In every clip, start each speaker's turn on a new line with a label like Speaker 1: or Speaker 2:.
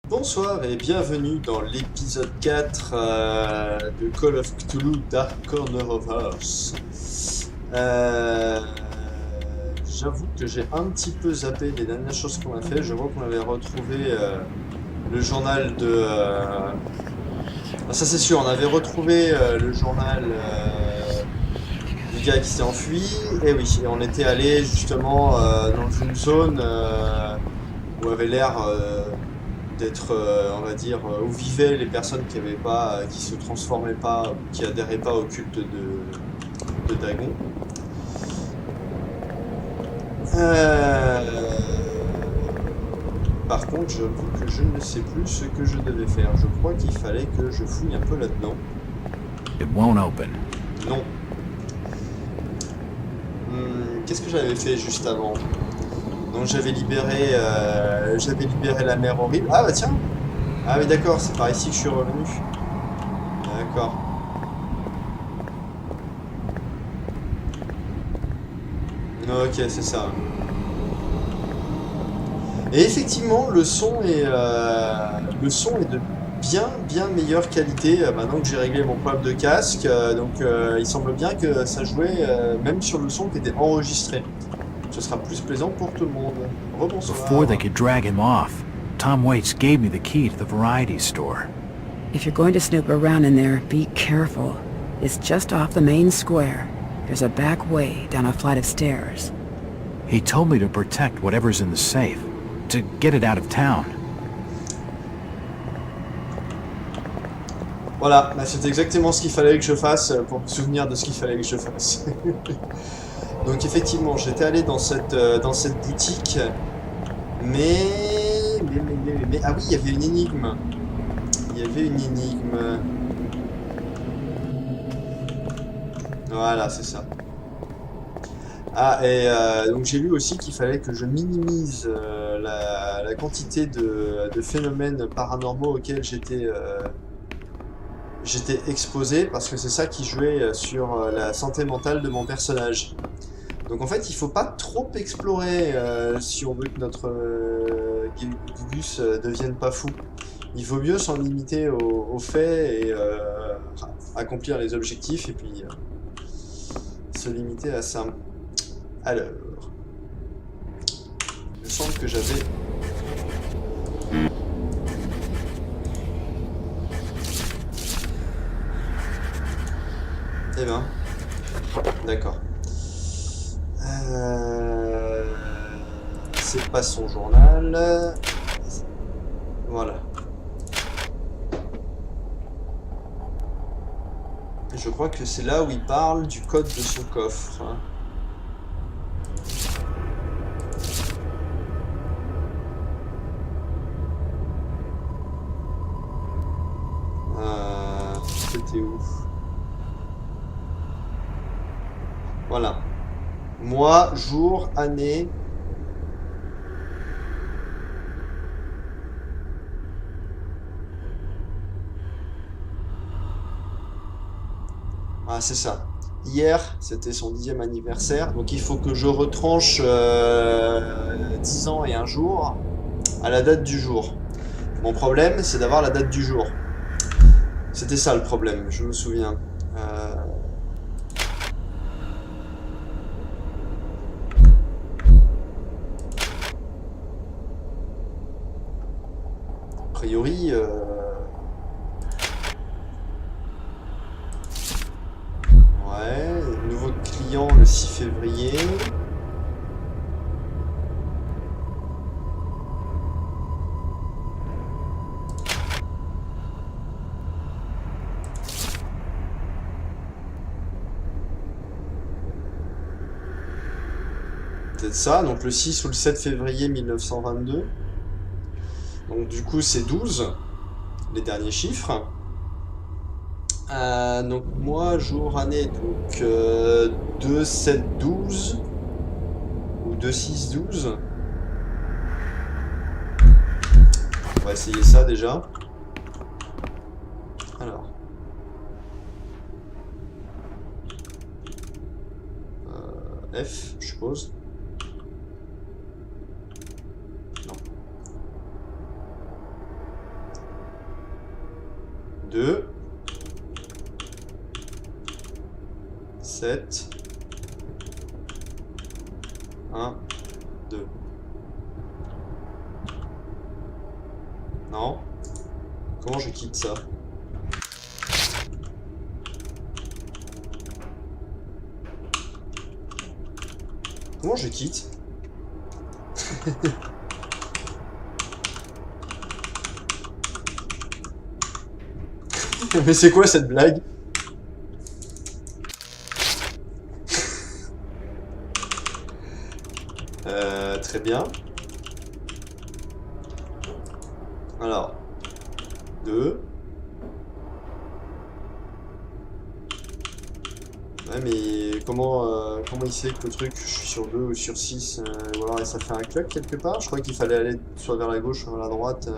Speaker 1: Bonsoir et bienvenue dans l'épisode 4 de Call of Cthulhu Dark Corner of Earth. J'avoue que j'ai un petit peu zappé les dernières choses qu'on a fait. Je vois qu'on avait retrouvé le journal de... ah, ça c'est sûr, on avait retrouvé le journal du gars qui s'est enfui. Et oui, et on était allé justement dans une zone où avait l'air... d'être, on va dire, où vivaient les personnes qui avaient pas, qui se transformaient pas, ou qui adhéraient pas au culte de Dagon. Euh, Par contre, j'avoue que je ne sais plus ce que je devais faire. Je crois qu'il fallait que je fouille un peu là-dedans.
Speaker 2: It won't open.
Speaker 1: Non. Qu'est-ce que j'avais fait juste avant? Donc j'avais libéré la mer horrible. Ah bah tiens. Ah oui d'accord, c'est par ici que je suis revenu. D'accord. Ok, c'est ça. Et effectivement, le son est de bien meilleure qualité maintenant que j'ai réglé mon problème de casque. Il semble bien que ça jouait même sur le son qui était enregistré. Ce sera plus plaisant pour tout le monde.
Speaker 2: Before they
Speaker 1: Rebonsoir.
Speaker 2: could drag him off, Tom Waits gave me the key to the variety store.
Speaker 3: If you're going to snoop around in there, be careful. It's just off the main square. There's a back way down a flight of stairs.
Speaker 2: He told me to protect whatever's in the safe, to get it out of town.
Speaker 1: Voilà, bah, c'est exactement ce qu'il fallait que je fasse pour me souvenir de ce qu'il fallait que je fasse. Donc effectivement, j'étais allé dans cette boutique, ah oui, il y avait une énigme. Il y avait une énigme. Voilà, c'est ça. Ah, et donc j'ai lu aussi qu'il fallait que je minimise la quantité de phénomènes paranormaux auxquels j'étais exposé, parce que c'est ça qui jouait sur la santé mentale de mon personnage. Donc en fait, il faut pas trop explorer si on veut que notre Gugus devienne pas fou. Il vaut mieux s'en limiter aux faits et accomplir les objectifs et puis se limiter à ça. Alors, il me semble que j'avais... Eh ben, d'accord. C'est pas son journal. Voilà. Je crois que c'est là où il parle du code de son coffre. Hein. C'était où? Voilà. Mois, jour, année. Ah, c'est ça. Hier, c'était son 10e anniversaire. Donc il faut que je retranche 10 ans et un jour à la date du jour. Mon problème, c'est d'avoir la date du jour. C'était ça le problème, je me souviens. A priori... Ouais, nouveau client le 6 février. Peut-être ça, donc le 6 ou le 7 février 1922. Donc du coup c'est 12, les derniers chiffres. Donc mois, jour, année, donc 2, 7, 12 ou 2, 6, 12. On va essayer ça déjà. Alors. F, je suppose. Non. 2, 7, 1, 2. Non. Comment je quitte ça? Comment je quitte? Mais c'est quoi cette blague? Très bien. Alors, 2. Ouais, mais comment il sait que le truc, je suis sur 2 ou sur 6, ou alors ça fait un cluck quelque part? Je crois qu'il fallait aller soit vers la gauche, soit vers la droite.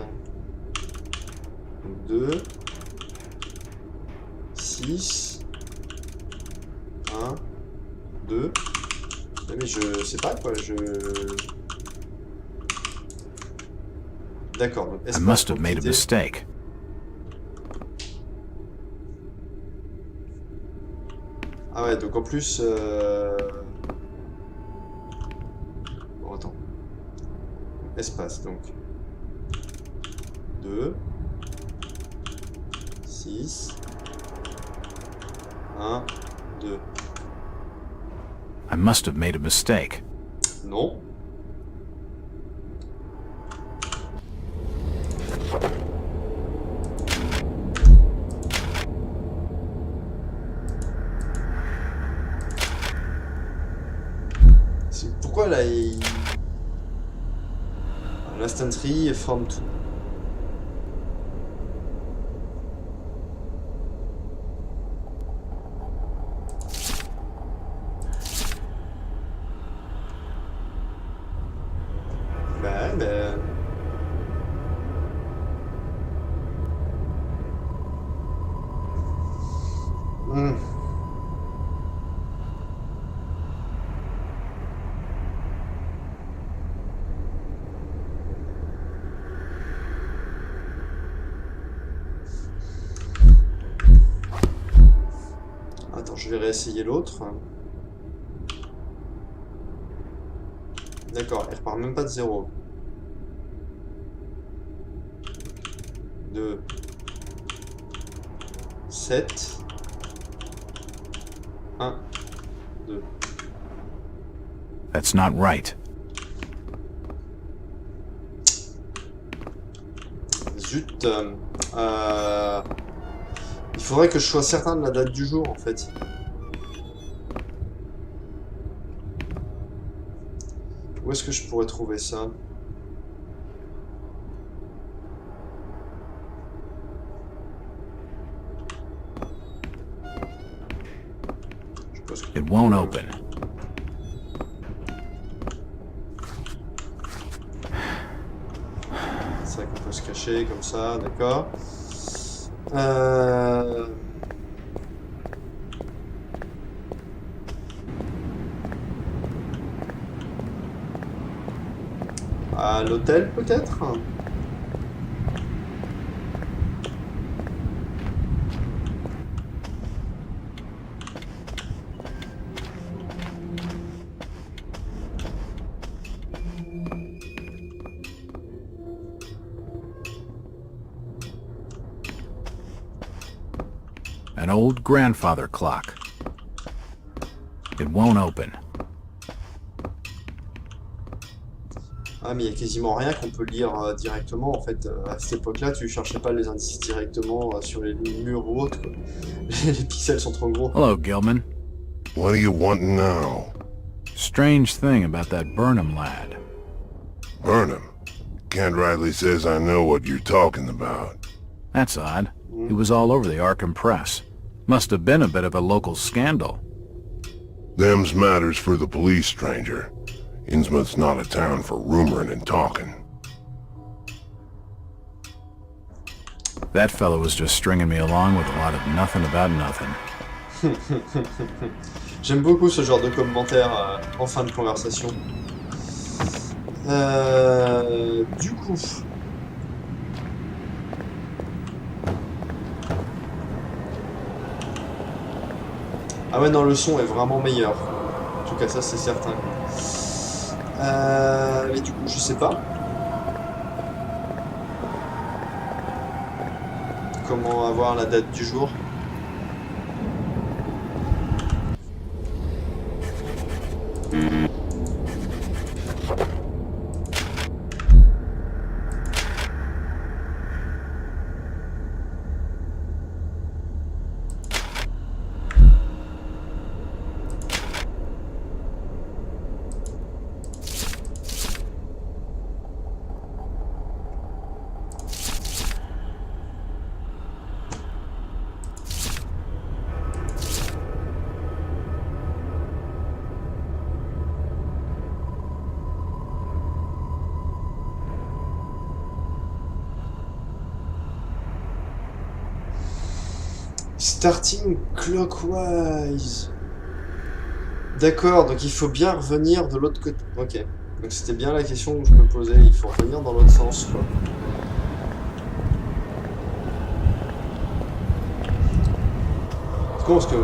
Speaker 1: Donc 2, 6, 1, 2. Ouais, mais je sais pas quoi, D'accord, donc
Speaker 2: I
Speaker 1: espace
Speaker 2: must
Speaker 1: pour
Speaker 2: have made a
Speaker 1: quitter.
Speaker 2: mistake.
Speaker 1: Ah ouais, donc en plus... Bon, attends. Espace, donc. 2. 6. 1. 2.
Speaker 2: I must have made a mistake.
Speaker 1: Non. Pourquoi là il... L'instanterie forme tout. Bah, ben... Attends, je vais réessayer l'autre. D'accord, il repart même pas de 0. 2, 7, 1, 2.
Speaker 2: That's not right.
Speaker 1: Zut. Il faudrait que je sois certain de la date du jour en fait. Où est-ce que je pourrais trouver ça? Je pense que...
Speaker 2: It won't open.
Speaker 1: C'est vrai qu'on peut se cacher comme ça, d'accord. À l'hôtel peut-être?
Speaker 2: An old grandfather clock. It won't open.
Speaker 1: Ah mais il y a quasiment rien qu'on peut lire directement en fait. À cette époque-là, tu cherchais pas les indices directement sur les murs ou autres, quoi. Les pixels sont trop gros.
Speaker 2: Hello, Gilman.
Speaker 4: What do you want now?
Speaker 2: Strange thing about that Burnham lad.
Speaker 4: Burnham. Kent Riley says I know what you're talking about.
Speaker 2: That's odd. He was all over the Arkham Press. Must have been a bit of a local scandal.
Speaker 4: Them's matters for the police, stranger. Innsmouth's not a town for rumoring and talking.
Speaker 2: That fellow was just stringing me along with a lot of nothing about nothing.
Speaker 1: J'aime beaucoup ce genre de commentaires en fin de conversation. Du coup... Ah ouais, non, le son est vraiment meilleur. En tout cas, ça, c'est certain. Mais du coup, je sais pas. Comment avoir la date du jour? Starting clockwise. D'accord, donc il faut bien revenir de l'autre côté. Ok, donc c'était bien la question que je me posais. Il faut revenir dans l'autre sens, quoi. C'est con parce que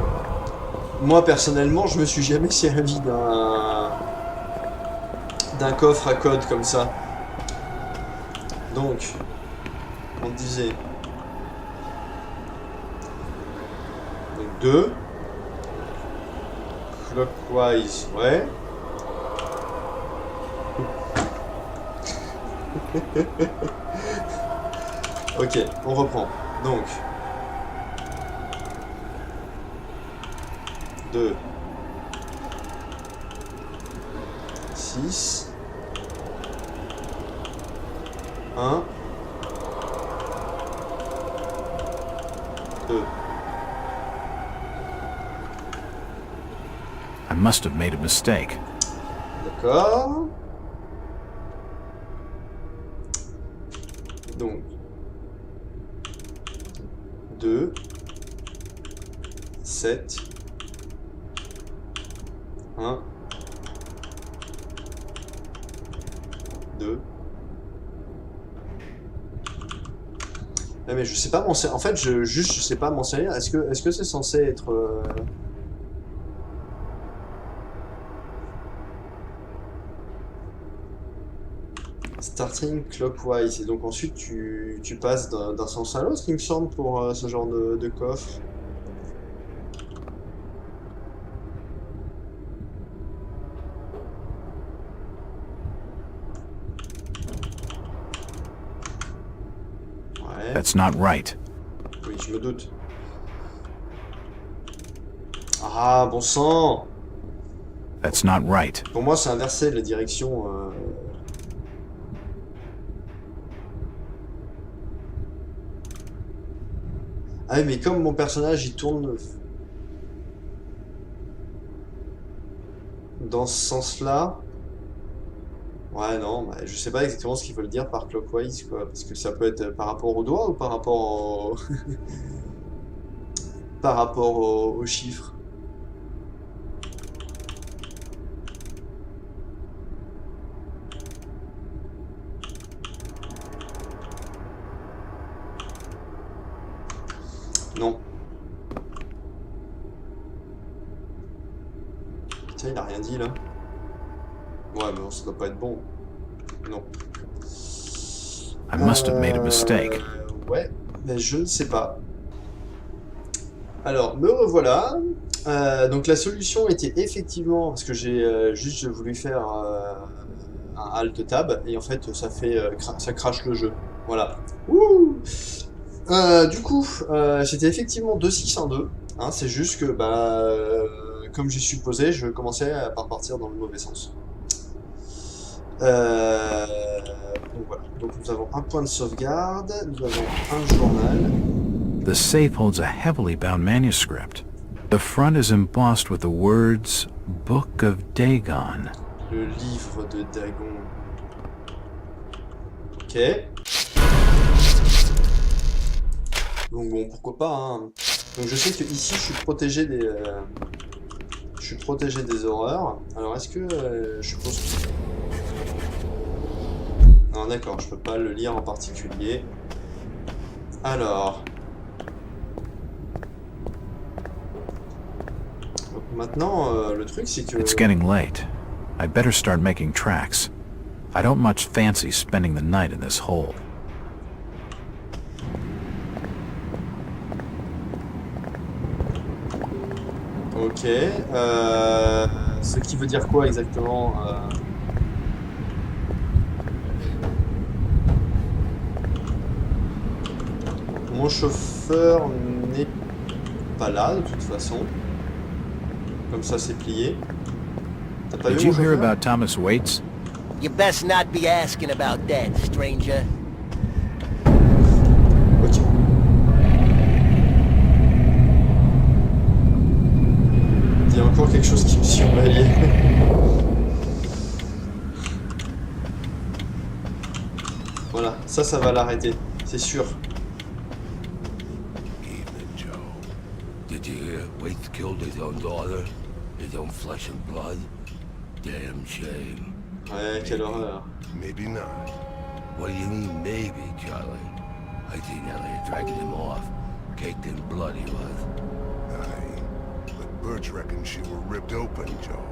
Speaker 1: moi personnellement, je me suis jamais servi d'un coffre à code comme ça. Donc, on disait. Donc 2. Clockwise, ouais. Ok, on reprend. Donc 2 6 1 2.
Speaker 2: I must have made a mistake.
Speaker 1: D'accord. Donc 2 7 1 2. Mais je sais pas m'en servir. En fait, je sais pas m'en servir. Est-ce que c'est censé être starting clockwise, et donc ensuite tu passes d'un sens à l'autre, il me semble, pour ce genre de coffre. Ouais,
Speaker 2: That's not right.
Speaker 1: oui, je me doute. Ah, bon sang!
Speaker 2: That's not right.
Speaker 1: Pour moi, c'est inversé, la direction. Ah oui, mais comme mon personnage il tourne dans ce sens-là, ouais, non, bah, je sais pas exactement ce qu'ils veulent dire par clockwise, quoi, parce que ça peut être par rapport au doigt ou par rapport au... par rapport aux chiffres. Non. Tiens, il a rien dit là. Ouais, mais ça doit pas être bon. Non.
Speaker 2: I must have made a mistake.
Speaker 1: Ouais, mais je ne sais pas. Alors, me revoilà. Donc la solution était effectivement, parce que j'ai juste voulu faire un alt tab, et en fait ça fait ça crache le jeu. Voilà. Ouh. Du coup, c'était effectivement 2-6-1-2. Hein, c'est juste que, comme j'ai supposé, je commençais par partir dans le mauvais sens. Donc voilà. Donc nous avons un point de sauvegarde, nous avons un journal.
Speaker 2: The safe holds a heavily bound manuscript. The front is embossed with the words Book of Dagon.
Speaker 1: Le livre de Dagon. Ok. Donc bon, pourquoi pas, hein. Donc je sais que ici je suis protégé des horreurs. Alors est-ce que je suppose que... Non, d'accord, je peux pas le lire en particulier. Alors Maintenant, le truc c'est que...
Speaker 2: It's getting late. I'd better start making tracks. I don't much fancy spending the night in this hole.
Speaker 1: Ok. Ce qui veut dire quoi exactement Mon chauffeur n'est pas là de toute façon. Comme ça c'est plié. T'as pas
Speaker 2: Did
Speaker 1: vu
Speaker 2: you
Speaker 1: mon
Speaker 2: hear
Speaker 1: chauffeur?
Speaker 2: about Thomas Waits?
Speaker 5: You best not be asking about that, stranger.
Speaker 1: Ok. Il y a encore quelque chose qui me surveille. Voilà, ça va l'arrêter, c'est sûr.
Speaker 6: Evening, Joe. Did you hear Waits killed his own daughter? His own flesh and blood? Damn shame.
Speaker 1: Ouais, quelle horreur.
Speaker 4: Maybe not.
Speaker 6: What do you mean, maybe, Charlie? I seen Elliot dragging him off. Caked in blood he was.
Speaker 4: Aye. But Birch reckons she were ripped open, Joe.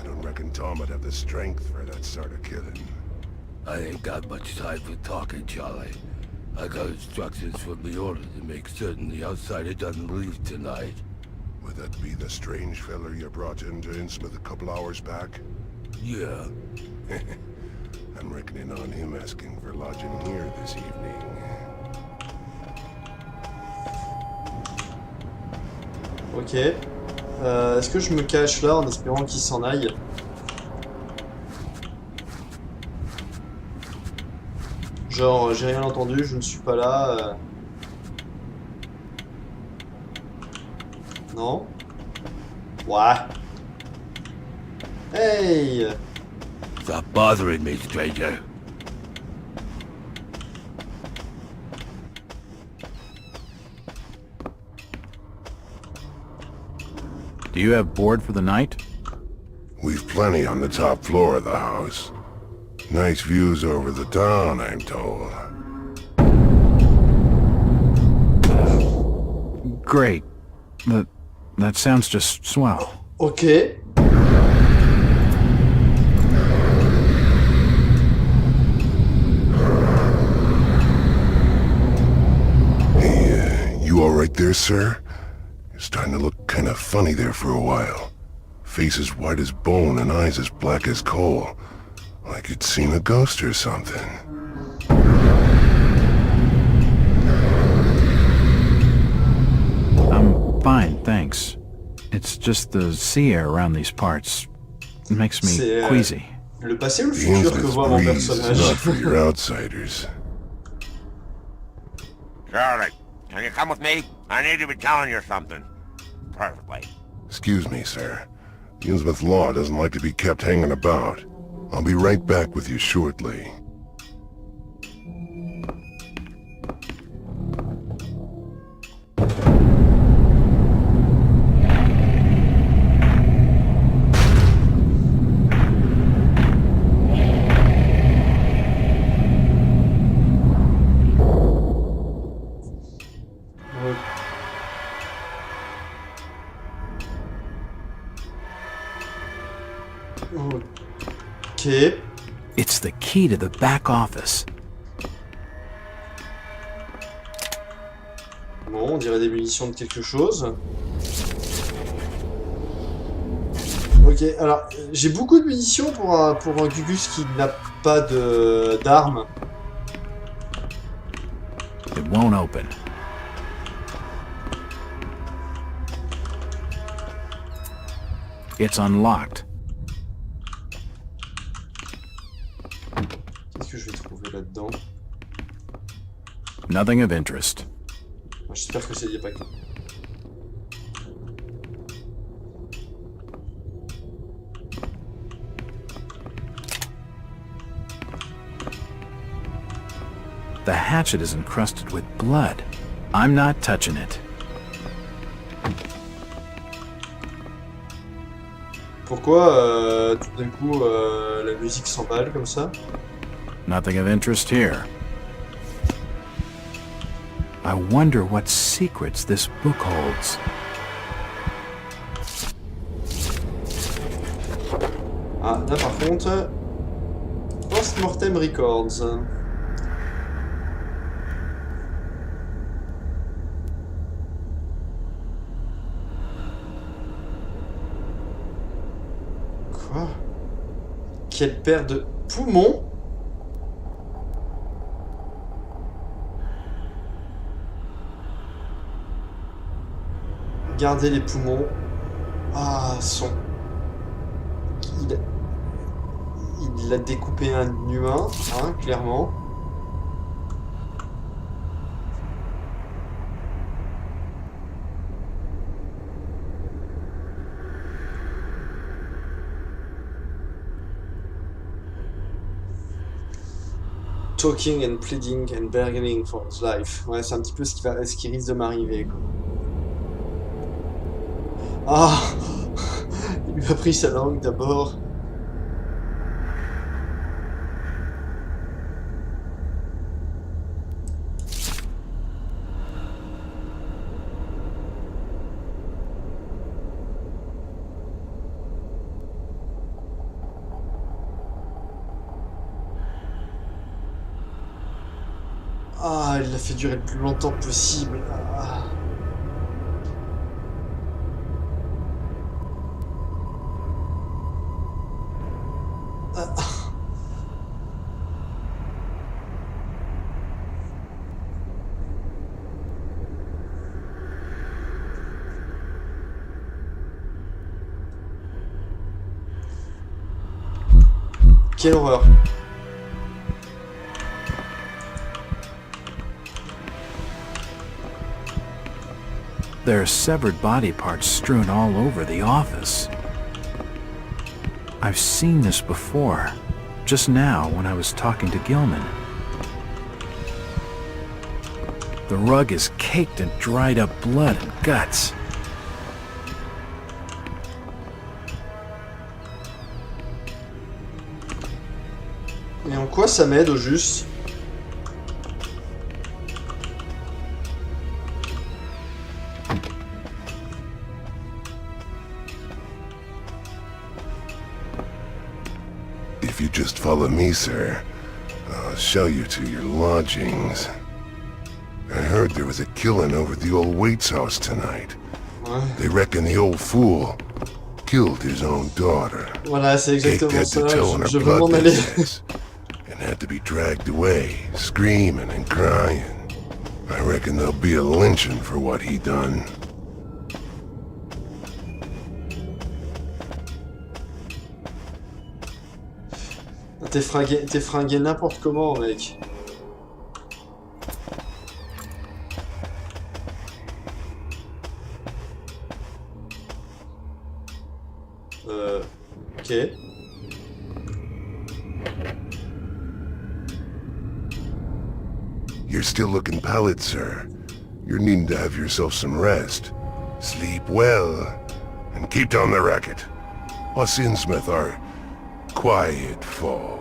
Speaker 4: I don't reckon Tom would have the strength for that sort of killing.
Speaker 6: I ain't got much time for talking, Charlie. I got instructions from the order to make certain the outsider doesn't leave tonight.
Speaker 4: Would that be the strange feller you brought into Innsmouth a couple hours back?
Speaker 6: Yeah.
Speaker 4: I'm reckoning on him asking for lodging here this evening.
Speaker 1: Ok. Est-ce que je me cache là en espérant qu'il s'en aille? Genre, j'ai rien entendu, je ne suis pas là. Non? Ouais. Hey!
Speaker 6: Stop bothering me, stranger.
Speaker 2: Do you have board for the night?
Speaker 4: We've plenty on the top floor of the house. Nice views over the town, I'm told.
Speaker 2: Great. That sounds just swell.
Speaker 1: Ok.
Speaker 4: Hey, you all right there, sir? You're starting to look kind of funny there for a while. Face as white as bone and eyes as black as coal. Like you'd seen a ghost or something.
Speaker 2: I'm fine, thanks. It's just the sea air around these parts. It makes me
Speaker 1: C'est,
Speaker 2: queasy.
Speaker 1: Le passé ou le
Speaker 4: The
Speaker 1: futur que
Speaker 4: Innsmouth
Speaker 1: voit mon
Speaker 4: breeze is
Speaker 1: personnage?
Speaker 4: not for your outsiders.
Speaker 7: Charlie, can you come with me? I need to be telling you something. Perfectly.
Speaker 4: Excuse me, sir. The Innsmouth law doesn't like to be kept hanging about. I'll be right back with you shortly.
Speaker 1: Ok.
Speaker 2: It's the key to the back office.
Speaker 1: Bon, on dirait des munitions de quelque chose. Ok, alors, j'ai beaucoup de munitions pour un Gugus qui n'a pas d'armes.
Speaker 2: It won't open. It's unlocked.
Speaker 1: Qu'est-ce que je vais trouver là-dedans?
Speaker 2: Nothing of interest.
Speaker 1: J'espère que c'est des paquets.
Speaker 2: The hatchet is encrusted with blood. I'm not touching it.
Speaker 1: Pourquoi tout d'un coup la musique s'emballe comme ça?
Speaker 2: Nothing of interest here. I wonder what secrets this book holds.
Speaker 1: Ah, là par contre... Post-Mortem Records. Quoi? Quelle paire de poumons? Gardez les poumons. Ah, il a découpé un humain, hein, clairement. Talking and pleading and bargaining for his life. Ouais, c'est un petit peu ce qui risque de m'arriver, quoi. Ah! Il lui a pris sa langue d'abord. Ah, il l'a fait durer le plus longtemps possible. Ah. Quelle horreur.
Speaker 2: There are severed body parts strewn all over the office. I've seen this before, just now when I was talking to Gilman. The rug is caked in dried up blood and guts.
Speaker 1: Et en quoi ça m'aide au juste?
Speaker 4: If you just follow me, sir, I'll show you to your lodgings. I heard there was a killing over at the old Waits house tonight.
Speaker 1: Ouais.
Speaker 4: They reckon the old fool killed his own daughter.
Speaker 1: Voilà, c'est
Speaker 4: Caked
Speaker 1: exactement
Speaker 4: head
Speaker 1: ça.
Speaker 4: to toe in
Speaker 1: Je
Speaker 4: her
Speaker 1: veux m'en
Speaker 4: blood
Speaker 1: aller.
Speaker 4: business, and had to be dragged away, screaming and crying. I reckon there'll be a lynching for what he done.
Speaker 1: T'es fringué n'importe comment, mec. Ok.
Speaker 4: You're still looking pallid, sir. You're needing to have yourself some rest. Sleep well, and keep down the racket. Us Innsmouth are quiet folk.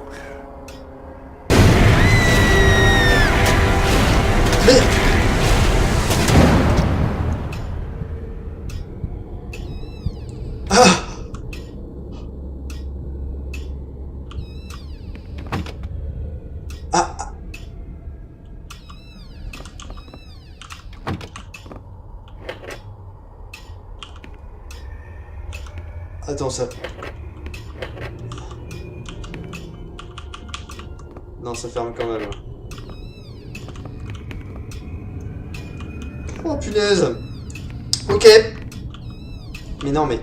Speaker 1: Attends, ça... Non, ça ferme quand même. Oh, punaise. Ok. Mais non, mais...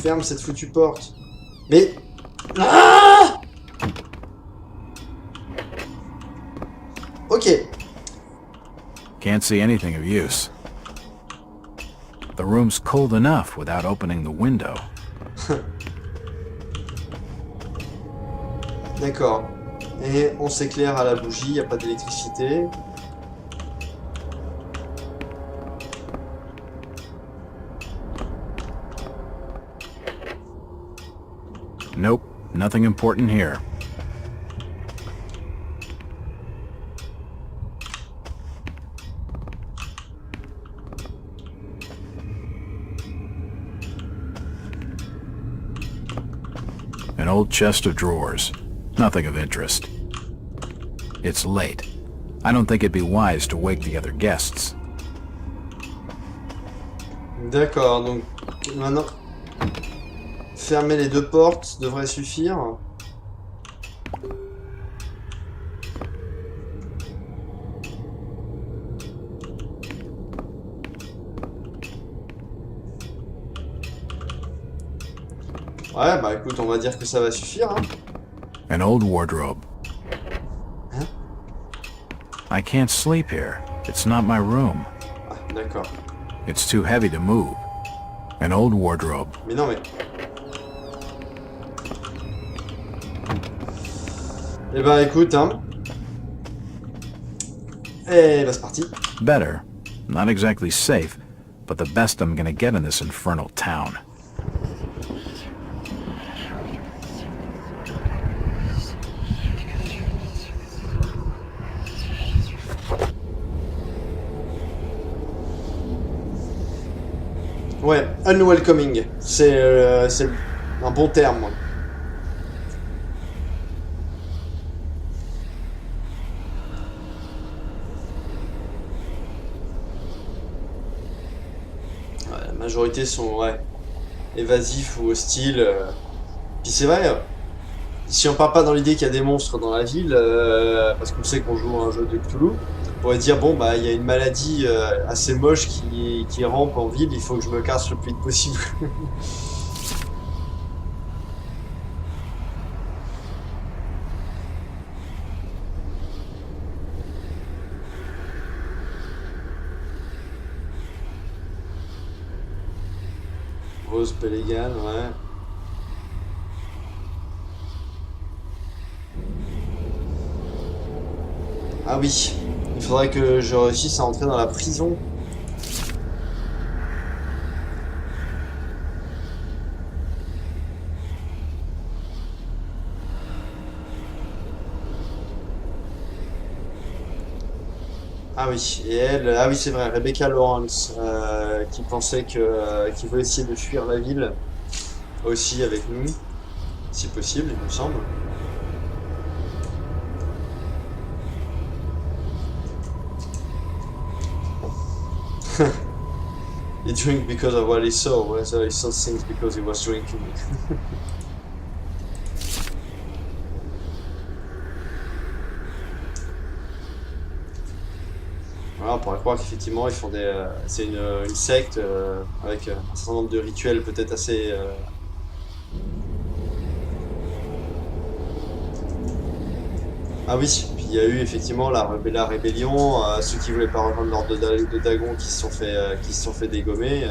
Speaker 1: Ferme cette foutue porte. Mais... Ah! Ok.
Speaker 2: Can't see anything of use. The room's cold enough without opening the window.
Speaker 1: D'accord. Et on s'éclaire à la bougie, il n'y a pas d'électricité.
Speaker 2: Nope, nothing important here. An old chest of drawers. Nothing of interest. It's late. I don't think it'd be wise to wake the other guests.
Speaker 1: D'accord, donc maintenant fermer les deux portes devrait suffire. Ouais, bah écoute, on va dire que ça va suffire, hein.
Speaker 2: An old wardrobe.
Speaker 1: Hein?
Speaker 2: I can't sleep here. It's not my room.
Speaker 1: Ah, d'accord.
Speaker 2: It's too heavy to move. An old wardrobe.
Speaker 1: Mais non, mais... Eh ben écoute, hein. Et bah c'est parti.
Speaker 2: Better. Not exactly safe, but the best I'm gonna get in this infernal town.
Speaker 1: Ouais, unwelcoming. C'est un bon terme, moi. Ouais, la majorité sont, ouais, évasifs ou hostiles. Puis c'est vrai, si on part pas dans l'idée qu'il y a des monstres dans la ville, parce qu'on sait qu'on joue à un jeu de Cthulhu, on pourrait dire, bon, bah, il y a une maladie assez moche qui rampe en ville, il faut que je me casse le plus vite possible. Rose Peligan, ouais. Ah oui, il faudrait que je réussisse à entrer dans la prison. Ah oui, et elle, ah oui c'est vrai, Rebecca Lawrence, qui pensait qu'il voulait essayer de fuir la ville, aussi avec nous, si possible, il me semble. He drank because of what he saw, whether he saw things because he was drinking. Voilà, on pourrait croire qu'effectivement ils font des, c'est une secte avec un certain nombre de rituels peut-être assez. Ah oui, puis il y a eu effectivement la rébellion, ceux qui voulaient pas rejoindre l'ordre de Dagon qui se sont fait dégommer.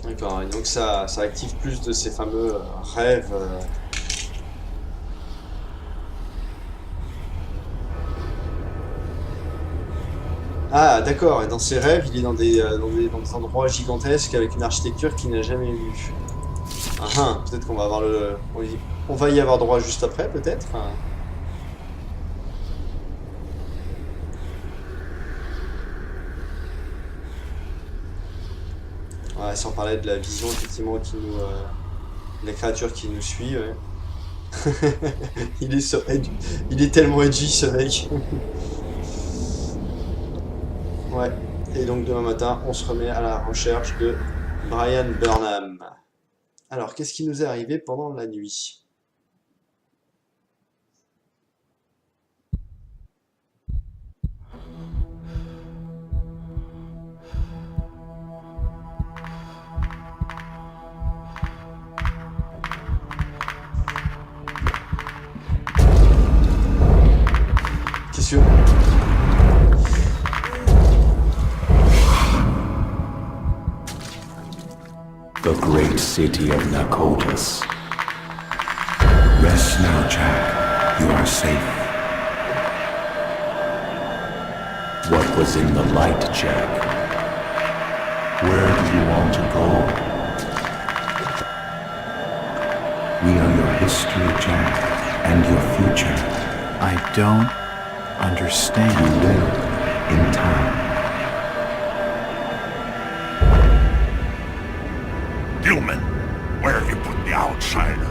Speaker 1: D'accord, et donc ça active plus de ces fameux rêves. Ah d'accord, et dans ses rêves, il est dans dans des endroits gigantesques avec une architecture qu'il n'a jamais vue. Ah ah, peut-être qu'on va avoir on va y avoir droit juste après, peut-être. Ouais, sans parler de la vision, effectivement, de la créature qui nous suit, ouais. Il est tellement edgy, ce mec. Ouais, et donc demain matin, on se remet à la recherche de Brian Burnham. Alors, qu'est-ce qui nous est arrivé pendant la nuit? Qu'est-ce que...
Speaker 8: The great city of Nakotas. Rest now, Jack. You are safe. What was in the light, Jack? Where do you want to go? We are your history, Jack, and your future.
Speaker 2: I don't understand.
Speaker 8: You will, in time.
Speaker 4: Gilman, where have you put the outsider?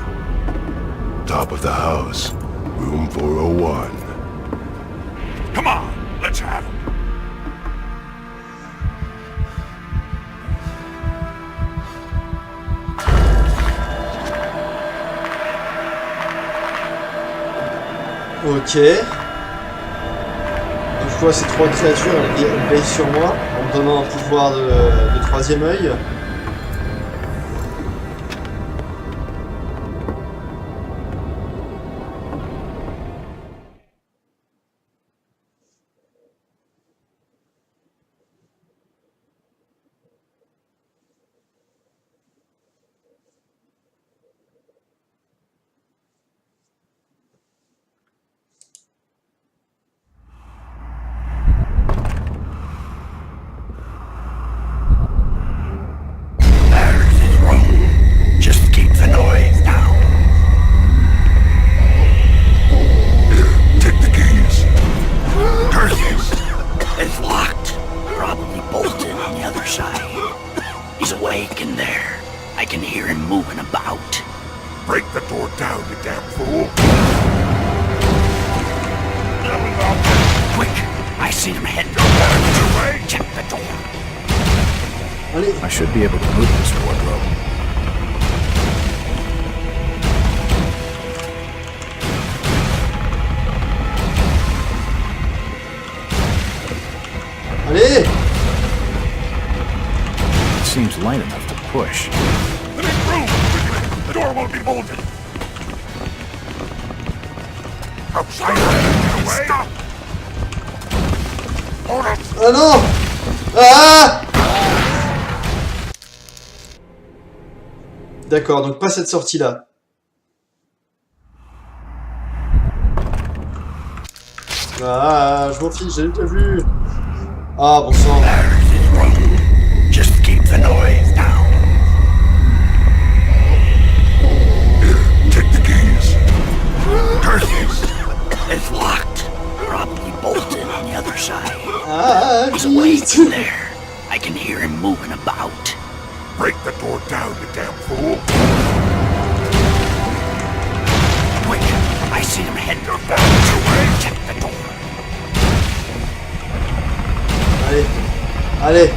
Speaker 4: Top of the house. Room 401. Come on, let's have him.
Speaker 1: Ok. Une fois ces trois créatures, elles veillent sur moi en me donnant un pouvoir de troisième œil.
Speaker 4: Just keep the noise down. Take the keys. Curses!
Speaker 9: It's locked. Probably bolted on the other side. He's awake in there. I can hear him moving about.
Speaker 4: Break the door down, you damn fool.
Speaker 9: Quick! I see him heading. Check the door.
Speaker 1: Allez.
Speaker 2: I should be able to move this wardrobe.
Speaker 1: Allez.
Speaker 2: It seems light enough to push.
Speaker 4: Let me through! The door won't be bolted. Outside, stop! Hold up!
Speaker 1: Ah non. Ah. D'accord, donc pas cette sortie-là. Ah, je m'en fiche, j'ai déjà vu. Ah, bon sang.
Speaker 9: Just keep the noise down.
Speaker 4: Take the keys.
Speaker 9: Curses! It's locked. Probably bolted on the other side.
Speaker 1: Ah,
Speaker 9: He's awake
Speaker 1: vite.
Speaker 9: in there. I can hear him moving about.
Speaker 4: Break the door down, you damn fool.
Speaker 9: Quick! I see him heading. Check the door.
Speaker 1: Allez. Allez.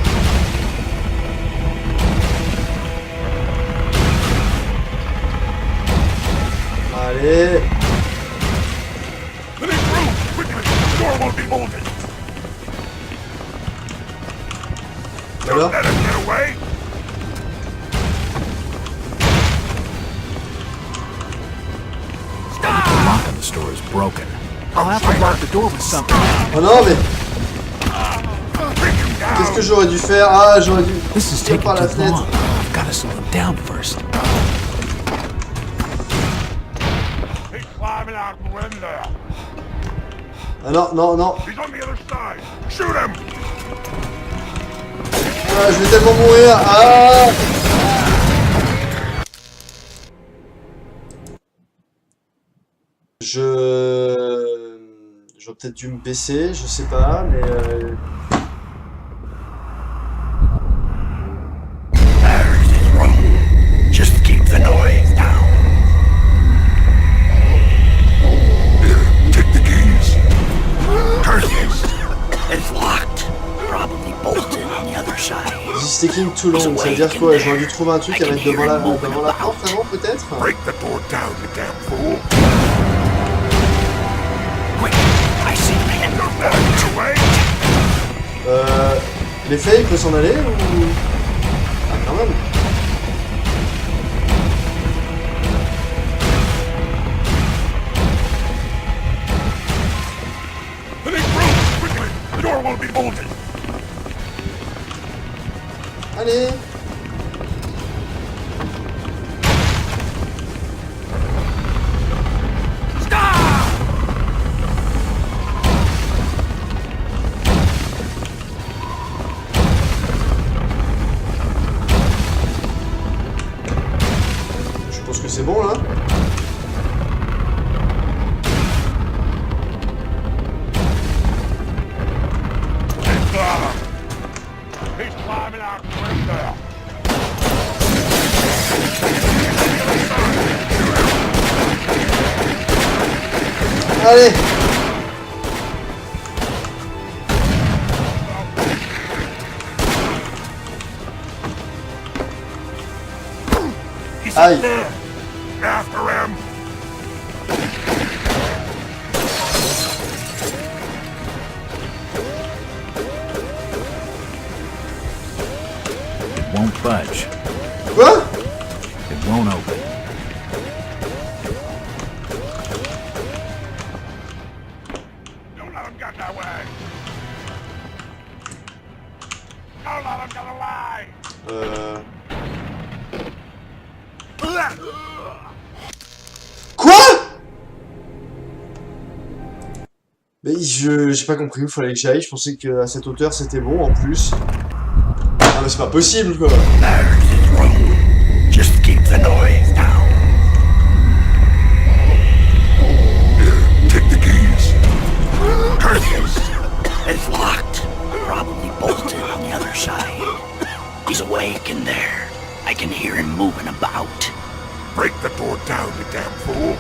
Speaker 1: Allez.
Speaker 4: Let me through! Quickly! The door won't be bolted.
Speaker 1: Alors.
Speaker 4: Let him get away!
Speaker 2: The lock on the store is broken. I'll have to lock the door with something.
Speaker 1: Oh non, mais. Qu'est-ce que j'aurais dû faire? Ah, j'aurais dû.
Speaker 2: This is
Speaker 1: tirer
Speaker 2: taking
Speaker 1: par la
Speaker 2: too
Speaker 1: fenêtre.
Speaker 2: long. I've got to slow him down first.
Speaker 4: He's climbing out the window.
Speaker 1: Ah non, non, non.
Speaker 4: He's on the other side. Shoot him!
Speaker 1: Ah, je vais tellement mourir. Ah. J'aurais peut-être dû me baisser, je sais pas, mais
Speaker 9: Just keep the noise down.
Speaker 4: Take the keys.
Speaker 9: Curses! It's locked. Probably bolted on the other side.
Speaker 1: This is taking too long. Ça veut dire quoi? J'aurais dû trouver un truc à mettre devant la porte avant, peut-être?
Speaker 4: Break the door down, you damn fool.
Speaker 9: Quick! I see him heading.
Speaker 4: Get away!
Speaker 1: L'effet, il peut s'en aller ou... Ah, quand même.
Speaker 4: Let me through! Quickly! The door won't be bolted.
Speaker 1: Allez. Je pense que c'est bon là.
Speaker 4: He's climbing out the window.
Speaker 1: Allez. Aïe.
Speaker 7: After him!
Speaker 2: It won't budge.
Speaker 1: Quoi?
Speaker 2: It won't open.
Speaker 7: Don't let him get that way! Don't let him get away!
Speaker 1: Quoi? Mais j'ai pas compris où fallait que j'aille, je pensais qu'à cette hauteur c'était bon en plus. Ah mais c'est pas possible quoi.
Speaker 9: There's his room. Just keep the noise down.
Speaker 4: Take the keys.
Speaker 9: Curses! It's locked. Probably bolted on the other side. He's awake in there. I can hear him moving about.
Speaker 7: Break the door down, you damn fool!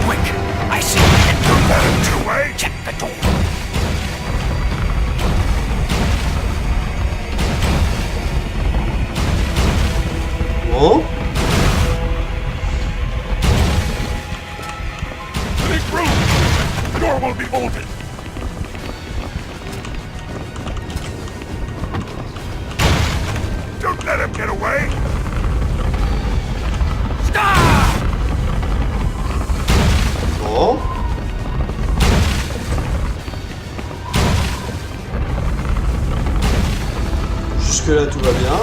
Speaker 9: Quick! I see him head
Speaker 7: Don't let him get away!
Speaker 9: Check the door.
Speaker 1: Bon.
Speaker 7: This room! The door will be bolted! Don't let him get away! Stop!
Speaker 1: Bon. Jusque là tout va bien.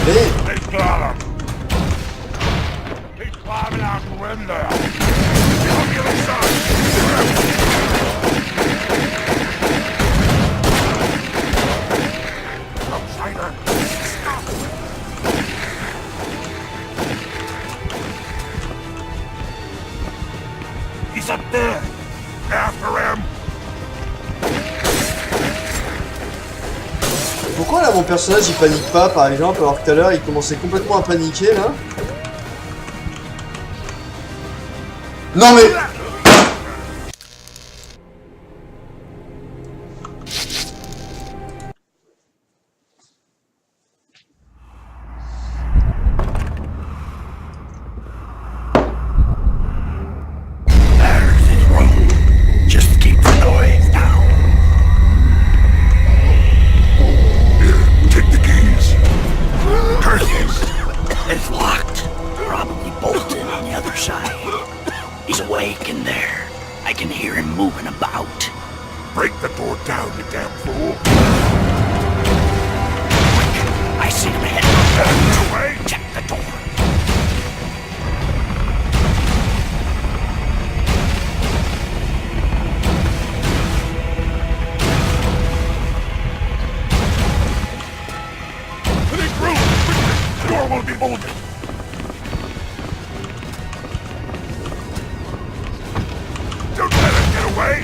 Speaker 1: Mais
Speaker 7: They got him! He's climbing out the window! On the other side! Outsider! Stop! He's up there! After him!
Speaker 1: pourquoi là mon personnage il panique pas par exemple alors que tout à l'heure il commençait complètement à paniquer là? Non mais...
Speaker 9: There's his room. Just keep the noise down.
Speaker 4: Take the keys.
Speaker 9: Curses! It's locked. Probably bolted on the other side. He's awake in there. I can hear him moving about.
Speaker 7: Break the door down, you damn fool!
Speaker 9: Quick! I see him head
Speaker 7: Get away!
Speaker 9: Check the door.
Speaker 7: To this room! The door will be bolted! Don't let him get away!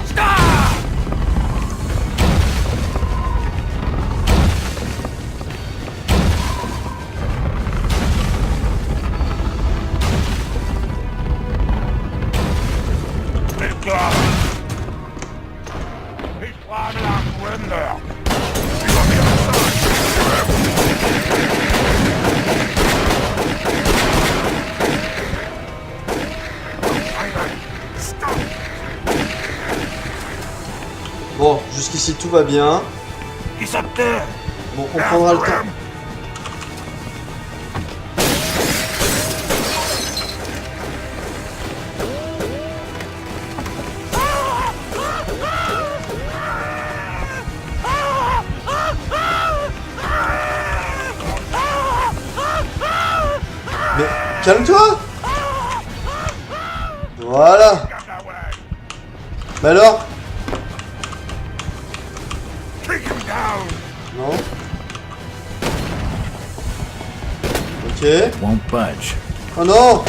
Speaker 7: Stop! They've got him! He's climbing out the window! He's on the other side! Stop!
Speaker 1: Bon, jusqu'ici tout va bien.
Speaker 7: He's up there!
Speaker 1: Bon, on prendra le
Speaker 7: After
Speaker 1: temps.
Speaker 7: him.
Speaker 1: Mais calme-toi. Voilà.
Speaker 7: Get that way!
Speaker 1: Bah alors?
Speaker 7: Take him down!
Speaker 1: Non. Ok.
Speaker 2: It won't budge.
Speaker 1: Oh non.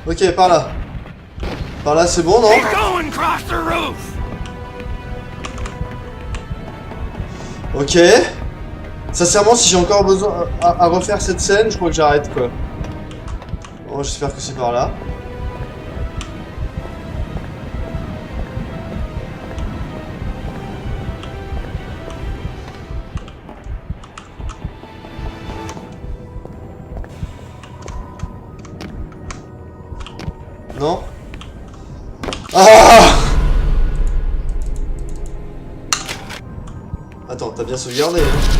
Speaker 1: Ok, par là. Par là, c'est bon, non?
Speaker 9: Going across the roof!
Speaker 1: Ok. Sincèrement, si j'ai encore besoin à refaire cette scène, je crois que j'arrête quoi. Bon, j'espère que c'est par là. Non? Ah! Attends, t'as bien sauvegardé, hein?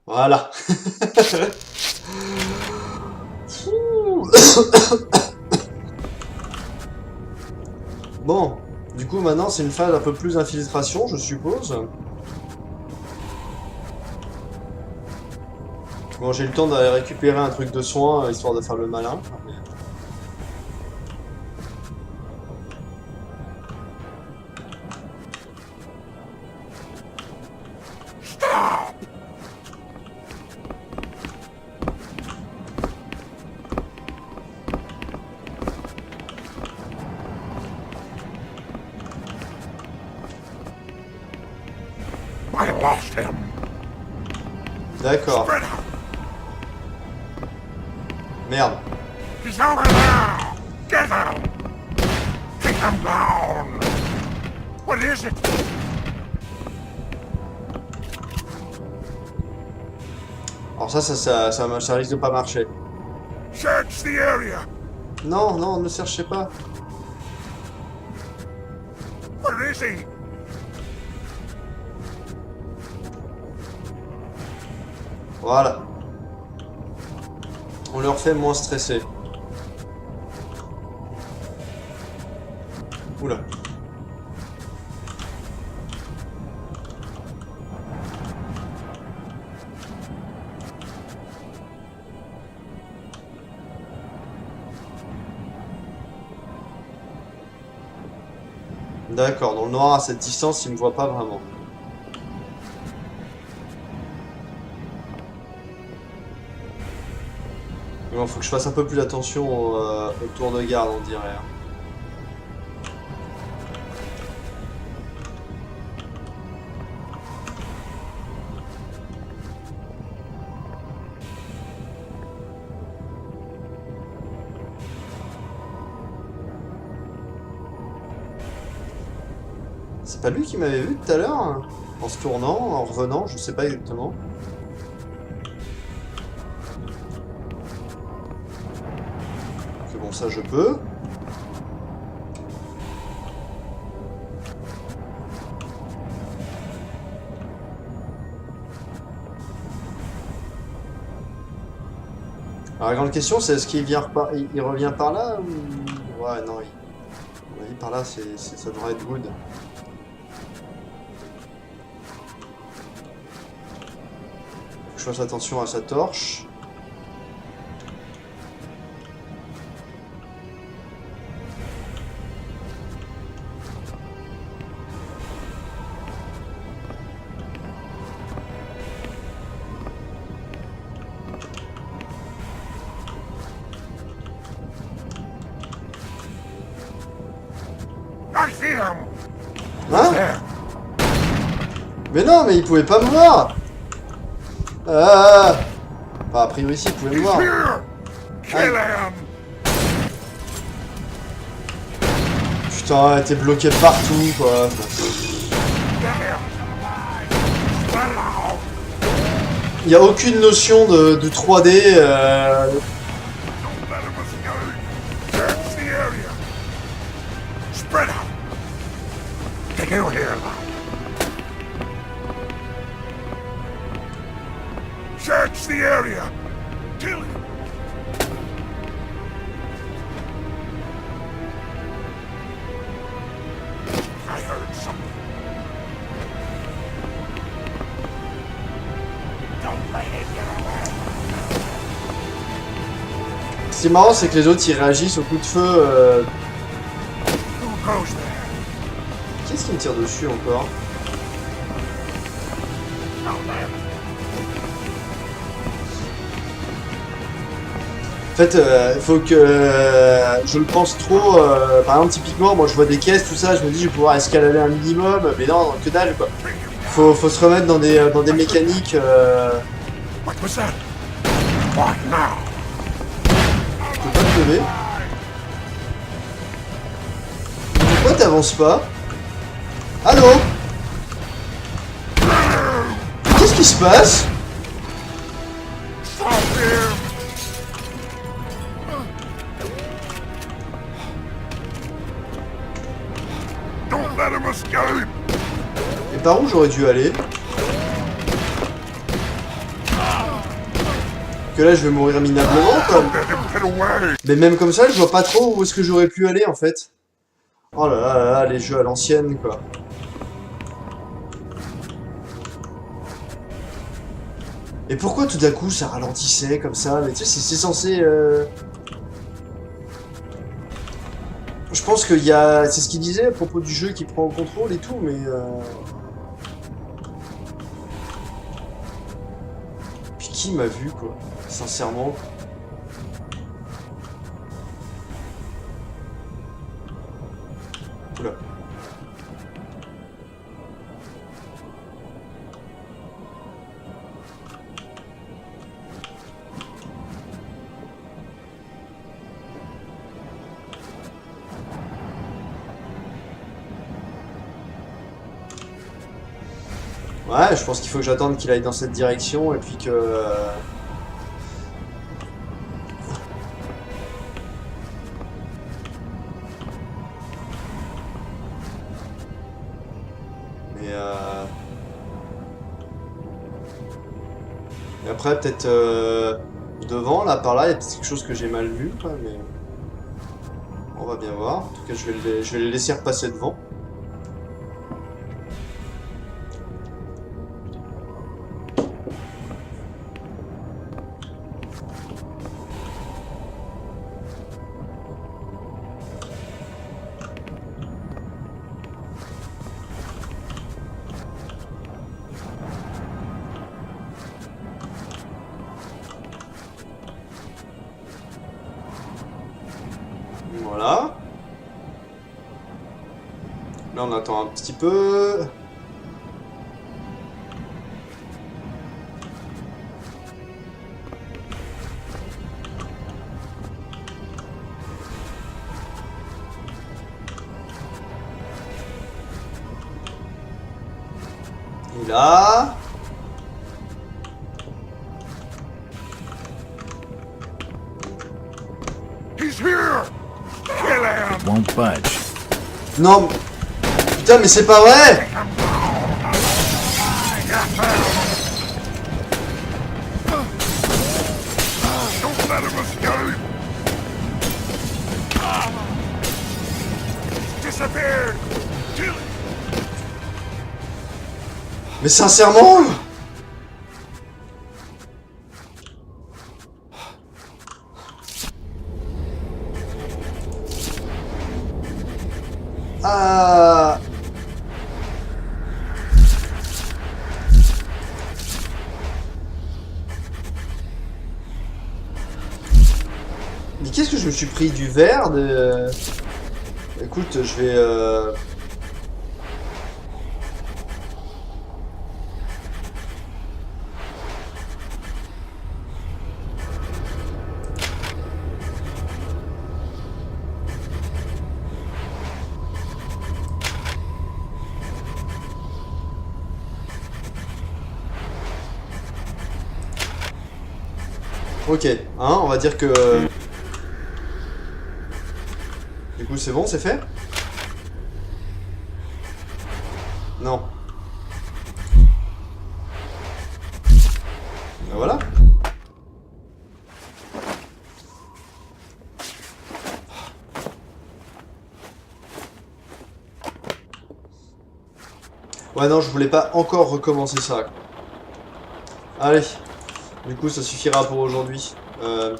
Speaker 1: Voilà. Bon, du coup maintenant c'est une phase un peu plus infiltration, je suppose. Bon, j'ai eu le temps d'aller récupérer un truc de soin, histoire de faire le malin.
Speaker 7: I lost him.
Speaker 1: D'accord.
Speaker 7: Spread out.
Speaker 1: Merde.
Speaker 7: He's over there. Get him. Take him down. What is it?
Speaker 1: Alors ça risque de pas marcher.
Speaker 7: Search the area.
Speaker 1: Non, non, ne cherchez pas.
Speaker 7: Where is he?
Speaker 1: Voilà. On leur fait moins stresser. Oula. D'accord, dans le noir à cette distance, il me voit pas vraiment. Bon, faut que je fasse un peu plus attention au tour de garde, on dirait. C'est pas lui qui m'avait vu tout à l'heure, hein, en se tournant, en revenant, je sais pas exactement. Bon, ça je peux. Alors la grande question c'est est-ce qu'il vient il revient par là ou... Ouais non, il par là ça devrait être good. Faut que je fasse attention à sa torche.
Speaker 7: I see him.
Speaker 1: Hein?
Speaker 7: There.
Speaker 1: Mais non, mais il pouvait pas me voir. Enfin, a priori si, il pouvait me
Speaker 7: He's
Speaker 1: voir.
Speaker 7: here. Kill him.
Speaker 1: Putain, t'es bloqué partout, quoi.
Speaker 7: Get him. Spread out.
Speaker 1: Il y a aucune notion de 3D.
Speaker 7: Don't let him escape. Search the area. Spread out. Get out here now. Search the area. Kill him. I heard something. Don't let him get away.
Speaker 1: Ce qui est marrant, c'est que les autres ils réagissent au coup de feu.
Speaker 7: Who goes there?
Speaker 1: Qu'est-ce qui me tire dessus encore?
Speaker 7: Now then.
Speaker 1: En fait, faut que je le pense trop. Par exemple, typiquement, moi je vois des caisses, tout ça, je me dis je vais pouvoir escalader un minimum, mais non, que dalle quoi. Faut se remettre dans des mécaniques.
Speaker 7: What was that? What now?
Speaker 1: Je peux pas te lever. Pourquoi t'avances pas? Allô? Qu'est-ce qui se passe?
Speaker 7: Stop him! Don't let him escape!
Speaker 1: Et par où j'aurais dû aller? Que là je vais mourir minablement quoi.
Speaker 7: Let him get away!
Speaker 1: Mais même comme ça je vois pas trop où est-ce que j'aurais pu aller en fait. Oh là là là là, les jeux à l'ancienne quoi. Et pourquoi tout d'un coup ça ralentissait comme ça? Mais tu sais c'est censé... Je pense qu'il y a... C'est ce qu'il disait à propos du jeu qui prend le contrôle et tout, mais... Puis qui m'a vu, quoi? Sincèrement. Oula. Ouais, je pense qu'il faut que j'attende qu'il aille dans cette direction et puis que... Mais Et après, peut-être devant, là, par là, il y a peut-être quelque chose que j'ai mal vu, quoi, mais... On va bien voir. En tout cas, je vais les laisser repasser devant. Voilà. Là, on attend un petit peu. Et là...
Speaker 7: He's here! Kill him!
Speaker 2: It won't budge.
Speaker 1: Non. Putain, mais c'est pas vrai!
Speaker 7: Don't let him escape! He's disappeared! Kill him!
Speaker 1: Mais sincèrement... Ah... Mais qu'est-ce que je me suis pris du verre de... Écoute, je vais... Ok, hein, on va dire que... Du coup, c'est bon, c'est fait? Non. Ben voilà. Ouais, non, je voulais pas encore recommencer ça. Allez. Du coup, ça suffira pour aujourd'hui. Ouais.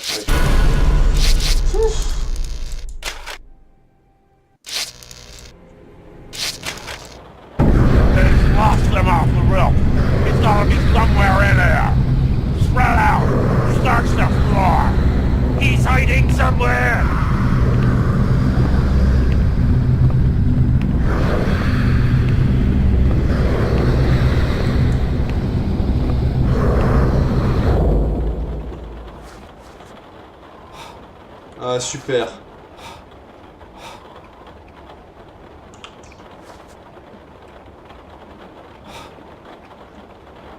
Speaker 7: Lost him off the roof. He's gotta be somewhere in there. Spread out. Search the floor. He's hiding somewhere.
Speaker 1: Ah, super.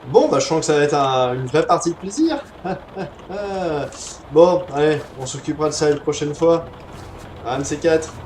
Speaker 1: Bon, bah je sens que ça va être une vraie partie de plaisir. Bon, allez, on s'occupera de ça une prochaine fois. Un de ces quatre.